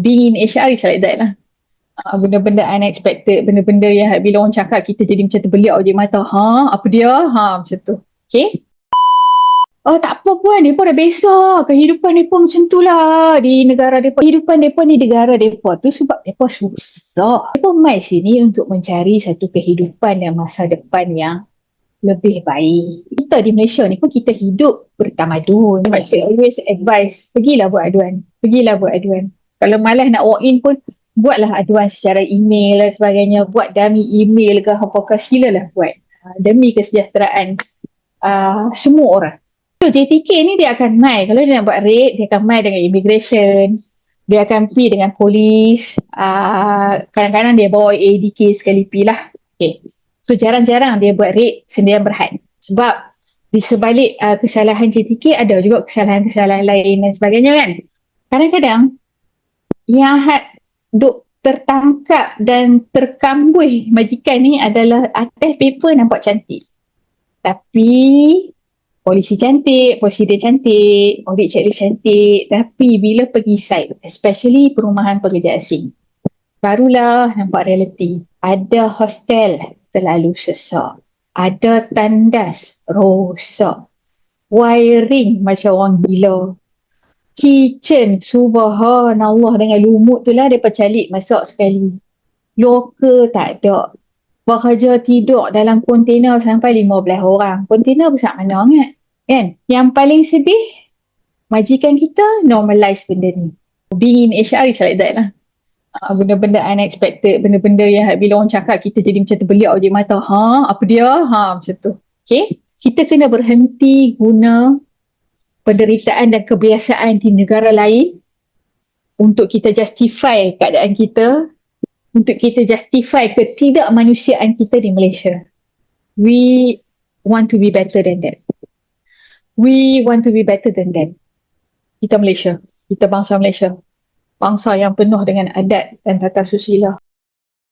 Being in HR is like that lah. Benda-benda unexpected, benda-benda yang bila orang cakap kita jadi macam terbeliak je mata. Apa dia? Macam tu. Okay? Oh tak apa puan, mereka dah biasa. Kehidupan mereka macam tu lah di negara mereka. Kehidupan mereka ni negara mereka tu sebab mereka susah. Mereka mai sini untuk mencari satu kehidupan dan masa depan yang lebih baik. Kita di Malaysia ni pun kita hidup bertamadun. Makcik always advise, pergilah buat aduan. Pergilah buat aduan. Kalau malas nak walk in pun, buatlah aduan secara email dan sebagainya. Buat dummy email ke apa-apa, silalah buat. Demi kesejahteraan semua orang. So JTK ni dia akan mai, kalau dia nak buat raid, dia akan mai dengan immigration, dia akan pergi dengan polis, kadang-kadang dia bawa ADK sekali pergi lah. Okay. So jarang-jarang dia buat raid sendirian berhad. Sebab di sebalik kesalahan JTK ada juga kesalahan-kesalahan lain dan sebagainya kan. Kadang-kadang yang duk tertangkap dan terkambuh majikan ni adalah atas paper nampak cantik. Tapi polisi cantik, prosedur cantik, audit checklist cantik. Tapi bila pergi site, especially perumahan pekerja asing, barulah nampak realiti. Ada hostel terlalu sesak. Ada tandas rosak. Wiring macam orang gila. Kitchen, subhanallah, dengan lumut tu lah dia percalik masak sekali. Loker tak ada. Bekerja tidur dalam kontena sampai 15 orang. Kontena besar mana sangat? Kan? Yang paling sedih, majikan kita normalize benda ni. Being in HR is like that lah. Benda-benda unexpected, benda-benda yang bila orang cakap kita jadi macam terbeliak je mata. Apa dia? Macam tu. Okay? Kita kena berhenti guna penderitaan dan kebiasaan di negara lain untuk kita justify keadaan kita, untuk kita justify ketidakmanusiaan kita di Malaysia. We want to be better than that. We want to be better than them. Kita Malaysia. Kita bangsa Malaysia. Bangsa yang penuh dengan adat dan tata susila.